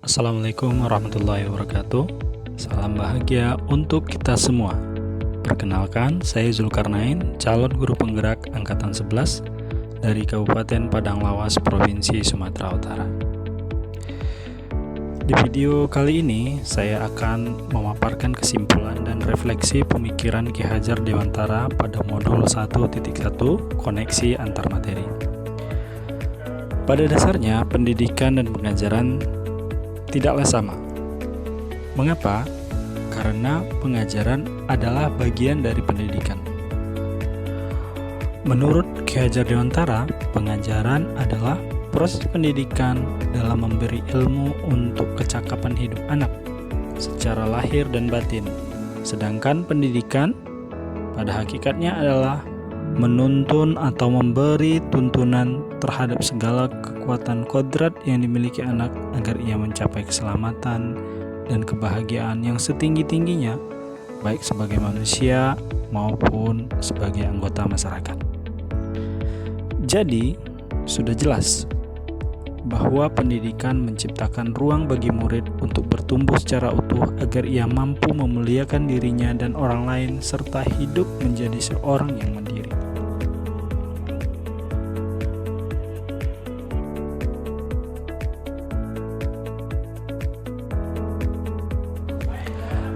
Assalamualaikum warahmatullahi wabarakatuh. Salam bahagia untuk kita semua. Perkenalkan, saya Zulkarnain, calon guru penggerak Angkatan 11 dari Kabupaten Padang Lawas, Provinsi Sumatera Utara. Di video kali ini, saya akan memaparkan kesimpulan dan refleksi pemikiran Ki Hajar Dewantara pada modul 1.1 koneksi antar materi. Pada dasarnya, pendidikan dan pengajaran tidaklah sama. Mengapa? Karena pengajaran adalah bagian dari pendidikan. Menurut Ki Hajar Dewantara, pengajaran adalah proses pendidikan dalam memberi ilmu untuk kecakapan hidup anak secara lahir dan batin. Sedangkan pendidikan pada hakikatnya adalah menuntun atau memberi tuntunan terhadap segala kekuatan kodrat yang dimiliki anak agar ia mencapai keselamatan dan kebahagiaan yang setinggi-tingginya, baik sebagai manusia maupun sebagai anggota masyarakat. Jadi, sudah jelas bahwa pendidikan menciptakan ruang bagi murid untuk bertumbuh secara utuh agar ia mampu memuliakan dirinya dan orang lain serta hidup menjadi seorang yang mandiri.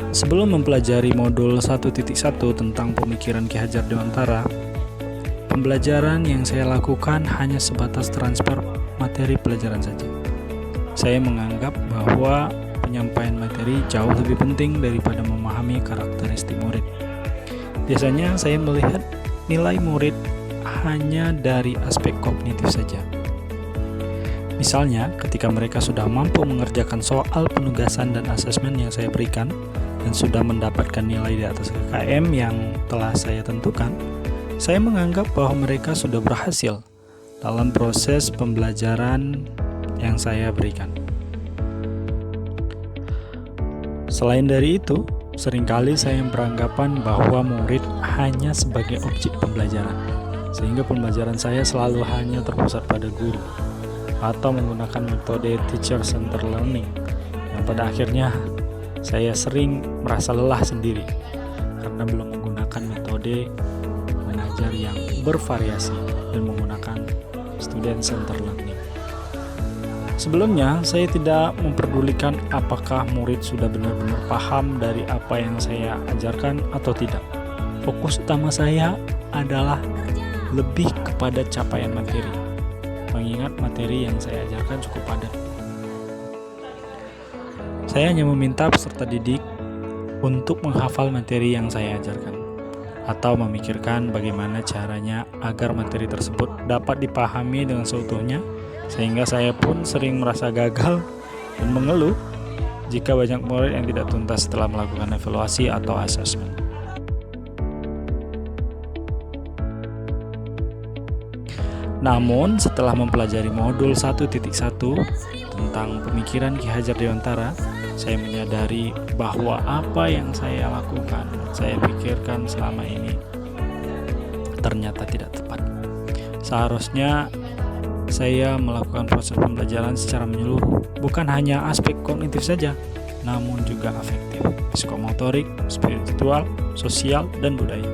Sebelum mempelajari modul 1.1 tentang pemikiran Ki Hajar Dewantara, pembelajaran yang saya lakukan hanya sebatas transfer materi pelajaran saja. Saya menganggap bahwa penyampaian materi jauh lebih penting daripada memahami karakteristik murid. Biasanya saya melihat nilai murid hanya dari aspek kognitif saja. Misalnya, ketika mereka sudah mampu mengerjakan soal penugasan dan asesmen yang saya berikan, dan sudah mendapatkan nilai di atas KKM yang telah saya tentukan, saya menganggap bahwa mereka sudah berhasil dalam proses pembelajaran yang saya berikan. Selain dari itu, seringkali saya beranggapan bahwa murid hanya sebagai objek pembelajaran, sehingga pembelajaran saya selalu hanya terpusat pada guru, atau menggunakan metode teacher-centered learning, yang pada akhirnya saya sering merasa lelah sendiri karena belum menggunakan metode mengajar yang bervariasi dan menggunakan student-centered learning. Sebelumnya, saya tidak memperdulikan apakah murid sudah benar-benar paham dari apa yang saya ajarkan atau tidak. Fokus utama saya adalah lebih kepada capaian materi, mengingat materi yang saya ajarkan cukup padat. Saya hanya meminta peserta didik untuk menghafal materi yang saya ajarkan, atau memikirkan bagaimana caranya agar materi tersebut dapat dipahami dengan seutuhnya, sehingga saya pun sering merasa gagal dan mengeluh jika banyak murid yang tidak tuntas setelah melakukan evaluasi atau asesmen. Namun, setelah mempelajari modul 1.1 tentang pemikiran Ki Hajar Dewantara, saya menyadari bahwa apa yang saya lakukan, saya pikirkan selama ini ternyata tidak tepat. Seharusnya saya melakukan proses pembelajaran secara menyeluruh, bukan hanya aspek kognitif saja, namun juga afektif, psikomotorik, spiritual, sosial, dan budaya.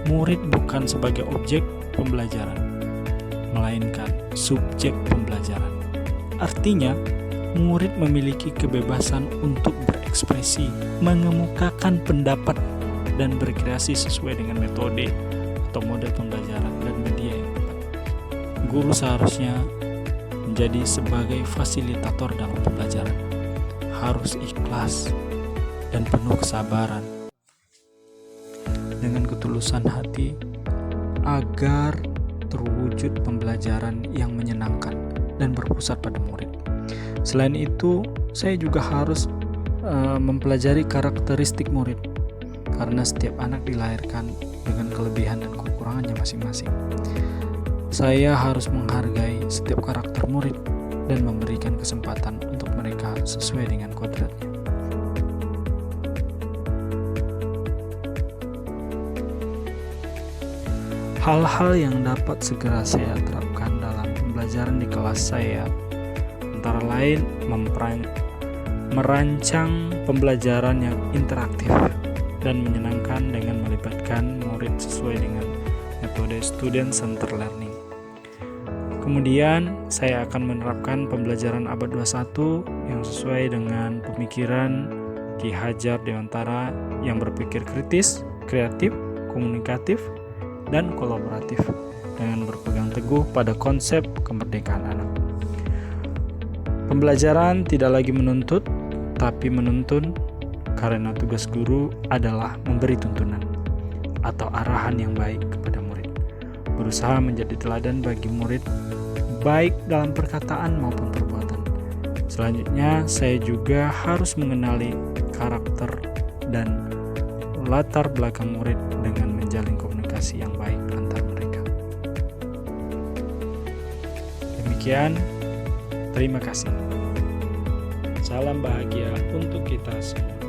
Murid bukan sebagai objek pembelajaran, melainkan subjek pembelajaran. Artinya, murid memiliki kebebasan untuk berekspresi, mengemukakan pendapat, dan berkreasi sesuai dengan metode atau model pembelajaran dan media yang tepat. Guru seharusnya menjadi sebagai fasilitator dalam pembelajaran, harus ikhlas dan penuh kesabaran dengan ketulusan hati agar terwujud pembelajaran yang menyenangkan dan berpusat pada murid. Selain itu, saya juga harus mempelajari karakteristik murid, karena setiap anak dilahirkan dengan kelebihan dan kekurangannya masing-masing. Saya harus menghargai setiap karakter murid dan memberikan kesempatan untuk mereka sesuai dengan kodratnya. Hal-hal yang dapat segera saya terapkan dalam pembelajaran di kelas saya antara lain merancang pembelajaran yang interaktif dan menyenangkan dengan melibatkan murid sesuai dengan metode student centered learning. Kemudian saya akan menerapkan pembelajaran abad 21 yang sesuai dengan pemikiran Ki Hajar Dewantara yang berpikir kritis, kreatif, komunikatif, dan kolaboratif dengan berpegang teguh pada konsep kemerdekaan anak. Pembelajaran tidak lagi menuntut, tapi menuntun, karena tugas guru adalah memberi tuntunan atau arahan yang baik kepada murid. Berusaha menjadi teladan bagi murid, baik dalam perkataan maupun perbuatan. Selanjutnya, saya juga harus mengenali karakter dan latar belakang murid dengan menjalin komunikasi yang baik antar mereka. Demikian, terima kasih. Salam bahagia untuk kita semua.